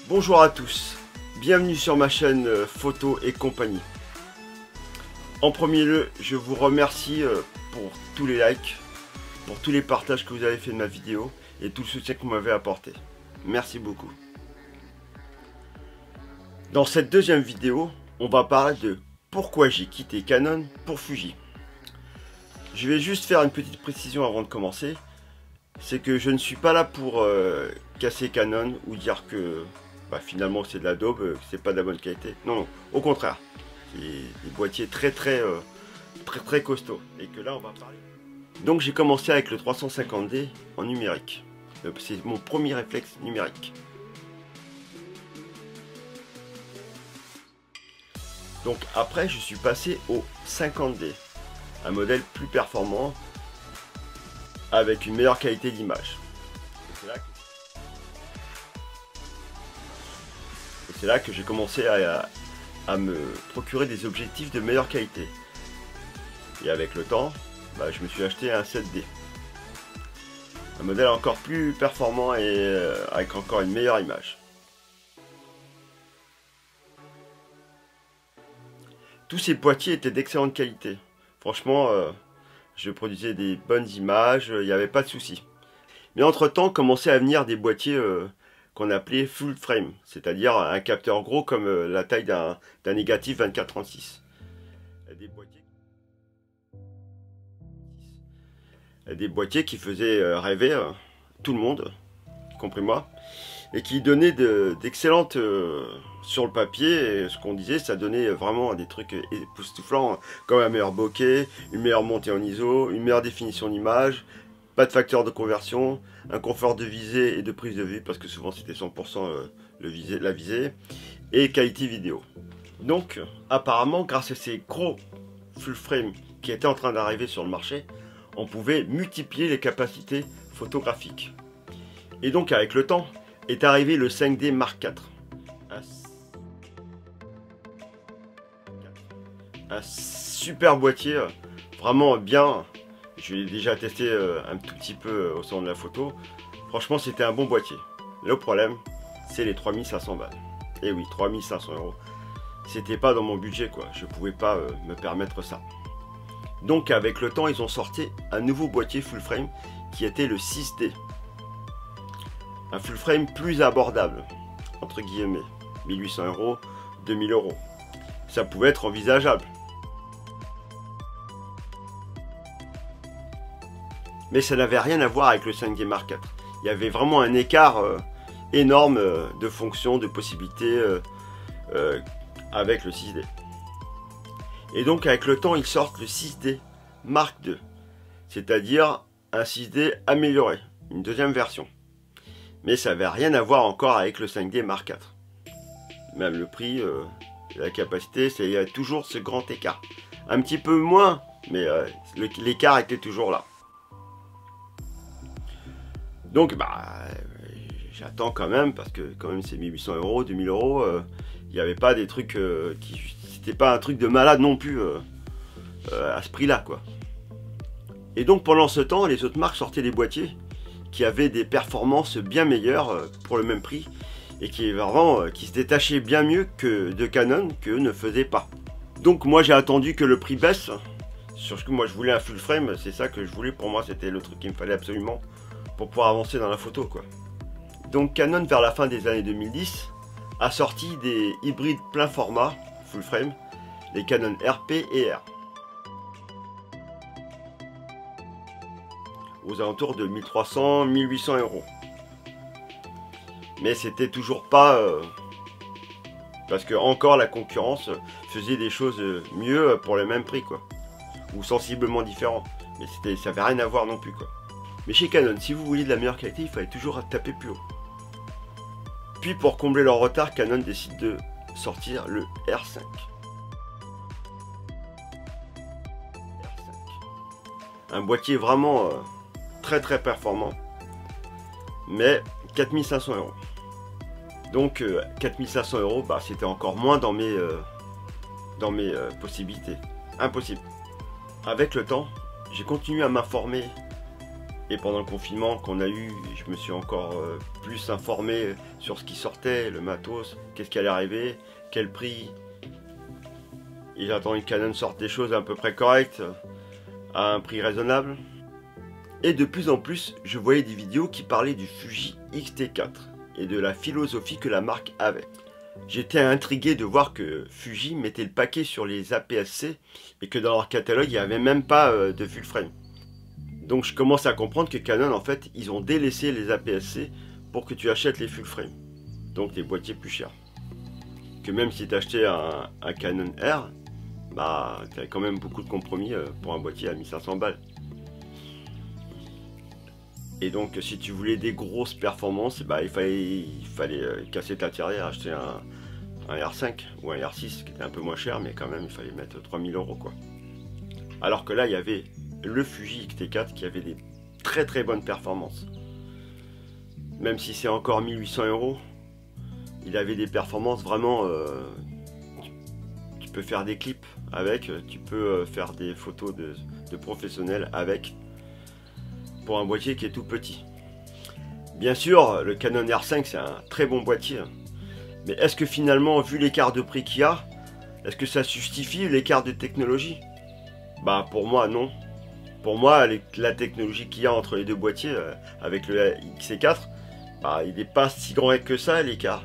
Bonjour à tous, bienvenue sur ma chaîne Photo et compagnie. En premier lieu, je vous remercie pour tous les likes, pour tous les partages que vous avez fait de ma vidéo et tout le soutien que vous m'avez apporté. Merci beaucoup. Dans cette deuxième vidéo, on va parler de pourquoi j'ai quitté Canon pour Fuji. Je vais juste faire une petite précision avant de commencer. C'est que je ne suis pas là pour casser Canon ou dire que finalement c'est de la daube, que c'est pas de la bonne qualité. Non, non, au contraire. C'est des boîtiers très costauds. Et que là on va parler. Donc j'ai commencé avec le 350D en numérique. C'est mon premier réflexe numérique. Donc après je suis passé au 50D. Un modèle plus performant avec une meilleure qualité d'image. Et c'est là que j'ai commencé à me procurer des objectifs de meilleure qualité. Et avec le temps, je me suis acheté un 7D. Un modèle encore plus performant et avec encore une meilleure image. Tous ces boîtiers étaient d'excellente qualité. Franchement, je produisais des bonnes images, il n'y avait pas de souci. Mais entre temps, commençaient à venir des boîtiers qu'on appelait full frame, c'est-à-dire un capteur gros comme la taille d'un négatif 24-36. Des boîtiers qui faisaient rêver tout le monde, y compris moi, et qui donnaient d'excellentes sur le papier. Et ce qu'on disait, ça donnait vraiment des trucs époustouflants, comme un meilleur bokeh, une meilleure montée en ISO, une meilleure définition d'image, pas de facteur de conversion, un confort de visée et de prise de vue, parce que souvent c'était 100% la visée, et qualité vidéo. Donc apparemment, grâce à ces gros full frame qui étaient en train d'arriver sur le marché, on pouvait multiplier les capacités photographiques. Et donc avec le temps est arrivé le 5D Mark IV. Un super boîtier, vraiment bien. Je l'ai déjà testé un tout petit peu au salon de la photo. Franchement, c'était un bon boîtier. Le problème, c'est les 3500 balles. Et oui, 3500 €. C'était pas dans mon budget, quoi. Je pouvais pas me permettre ça. Donc, avec le temps, ils ont sorti un nouveau boîtier full frame qui était le 6D. Un full frame plus abordable, entre guillemets. 1800 €, 2000 €. Ça pouvait être envisageable. Mais ça n'avait rien à voir avec le 5D Mark IV. Il y avait vraiment un écart énorme de fonctions, de possibilités avec le 6D. Et donc avec le temps, ils sortent le 6D Mark II. C'est-à-dire un 6D amélioré, une deuxième version. Mais ça n'avait rien à voir encore avec le 5D Mark IV. Même le prix, la capacité, il y a toujours ce grand écart. Un petit peu moins, mais l'écart était toujours là. Donc j'attends quand même, parce que quand même c'est 1800 €, 2000 €, il n'y avait pas des trucs c'était pas un truc de malade non plus à ce prix là, quoi. Et donc pendant ce temps, les autres marques sortaient des boîtiers qui avaient des performances bien meilleures pour le même prix, et qui se détachaient bien mieux que de Canon, qu'eux ne faisaient pas. Donc moi j'ai attendu que le prix baisse. Surtout que moi je voulais un full frame, c'est ça que je voulais. Pour moi c'était le truc qu'il me fallait absolument pour pouvoir avancer dans la photo, quoi. Donc Canon, vers la fin des années 2010, a sorti des hybrides plein format full frame, les Canon RP et R, aux alentours de 1300 1800 €. Mais c'était toujours pas parce que encore la concurrence faisait des choses mieux pour le même prix, quoi, ou sensiblement différent. Mais ça n'avait rien à voir non plus, quoi. Mais chez Canon, si vous vouliez de la meilleure qualité, il fallait toujours taper plus haut. Puis pour combler leur retard, Canon décide de sortir le R5. Un boîtier vraiment très performant, mais 4500 €. Donc 4500 €, c'était encore moins dans mes possibilités. Impossible. Avec le temps, j'ai continué à m'informer Et pendant le confinement qu'on a eu, je me suis encore plus informé sur ce qui sortait, le matos, qu'est-ce qui allait arriver, quel prix. Et j'attends que Canon sorte des choses à peu près correctes, à un prix raisonnable. Et de plus en plus, je voyais des vidéos qui parlaient du Fuji X-T4 et de la philosophie que la marque avait. J'étais intrigué de voir que Fuji mettait le paquet sur les APS-C et que dans leur catalogue, il n'y avait même pas de full frame. Donc je commence à comprendre que Canon, en fait, ils ont délaissé les APS-C pour que tu achètes les full frame. Donc des boîtiers plus chers. Que même si tu achetais un Canon R, bah tu as quand même beaucoup de compromis pour un boîtier à 1500 balles. Et donc si tu voulais des grosses performances, bah, il fallait casser ta tirelire, acheter un R5 ou un R6 qui était un peu moins cher, mais quand même il fallait mettre 3000 € quoi. Alors que là il y avait le Fuji X-T4 qui avait des très bonnes performances. Même si c'est encore 1800 €, il avait des performances vraiment... tu peux faire des clips avec, tu peux faire des photos de professionnels avec, pour un boîtier qui est tout petit. Bien sûr, le Canon R5 c'est un très bon boîtier, mais est-ce que finalement, vu l'écart de prix qu'il y a, est-ce que ça justifie l'écart de technologie? Bah pour moi non. Pour moi, la technologie qu'il y a entre les deux boîtiers, avec le X-T4, bah, il n'est pas si grand que ça l'écart,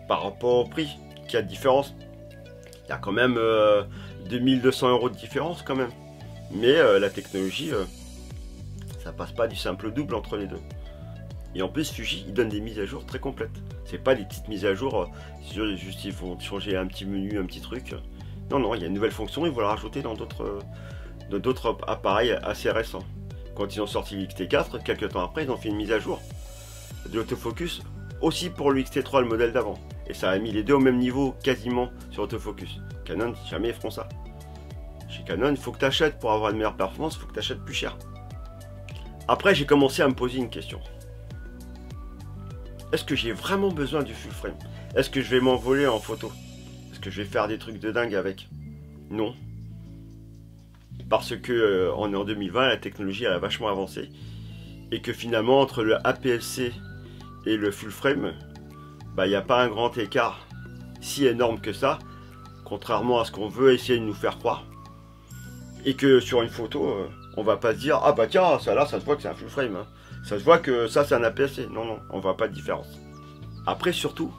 par rapport au prix qu'il y a de différence. Il y a quand même 2200 € de différence quand même. Mais la technologie, ça passe pas du simple double entre les deux. Et en plus, Fuji, il donne des mises à jour très complètes. C'est pas des petites mises à jour, juste ils vont changer un petit menu, un petit truc. Non, il y a une nouvelle fonction, ils vont la rajouter dans d'autres appareils assez récents. Quand ils ont sorti l'X-T4, quelques temps après, ils ont fait une mise à jour de l'autofocus, aussi pour le X-T3, le modèle d'avant. Et ça a mis les deux au même niveau, quasiment, sur autofocus. Canon, jamais ils feront ça. Chez Canon, il faut que tu achètes pour avoir une meilleure performance, il faut que tu achètes plus cher. Après, j'ai commencé à me poser une question. Est-ce que j'ai vraiment besoin du full frame? Est-ce que je vais m'envoler en photo? Est-ce que je vais faire des trucs de dingue avec? Non. Parce que on est en 2020, la technologie elle a vachement avancé. Et que finalement, entre le APS-C et le full frame, bah, il n'y a pas un grand écart si énorme que ça, contrairement à ce qu'on veut essayer de nous faire croire. Et que sur une photo, on va pas se dire, ah bah tiens, ça là, ça se voit que c'est un full frame. Hein. Ça se voit que ça, c'est un APS-C. Non, on voit pas de différence. Après, surtout,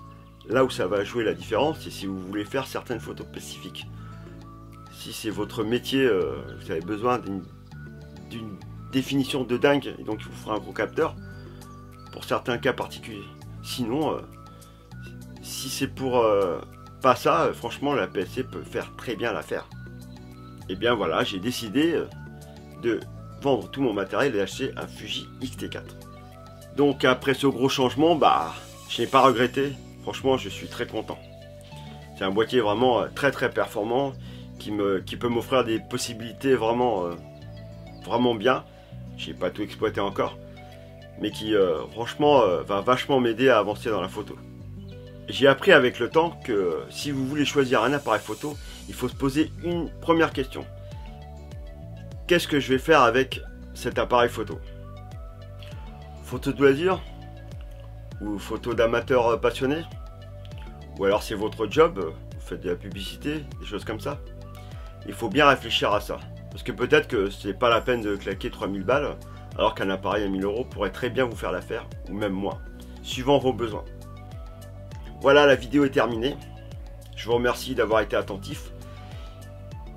là où ça va jouer la différence, c'est si vous voulez faire certaines photos spécifiques. Si c'est votre métier, vous avez besoin d'une définition de dingue, et donc il vous fera un gros capteur, pour certains cas particuliers. Sinon, si c'est pour pas ça, franchement, la APS-C peut faire très bien l'affaire. Et bien voilà, j'ai décidé de vendre tout mon matériel et d'acheter un Fuji X-T4. Donc après ce gros changement, bah, je n'ai pas regretté. Franchement, je suis très content. C'est un boîtier vraiment très performant qui peut m'offrir des possibilités vraiment bien. Je n'ai pas tout exploité encore, mais qui franchement va vachement m'aider à avancer dans la photo. J'ai appris avec le temps que si vous voulez choisir un appareil photo, il faut se poser une première question. Qu'est-ce que je vais faire avec cet appareil photo? Photo de loisir? Ou photo d'amateur passionné? Ou alors c'est votre job, vous faites de la publicité, des choses comme ça? Il faut bien réfléchir à ça. Parce que peut-être que c'est pas la peine de claquer 3000 balles, alors qu'un appareil à 1000 € pourrait très bien vous faire l'affaire, ou même moins, suivant vos besoins. Voilà, la vidéo est terminée. Je vous remercie d'avoir été attentif.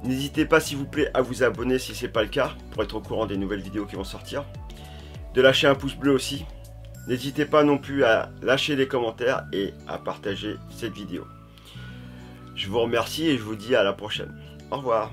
N'hésitez pas s'il vous plaît à vous abonner si ce n'est pas le cas, pour être au courant des nouvelles vidéos qui vont sortir. De lâcher un pouce bleu aussi. N'hésitez pas non plus à lâcher des commentaires et à partager cette vidéo. Je vous remercie et je vous dis à la prochaine. Au revoir.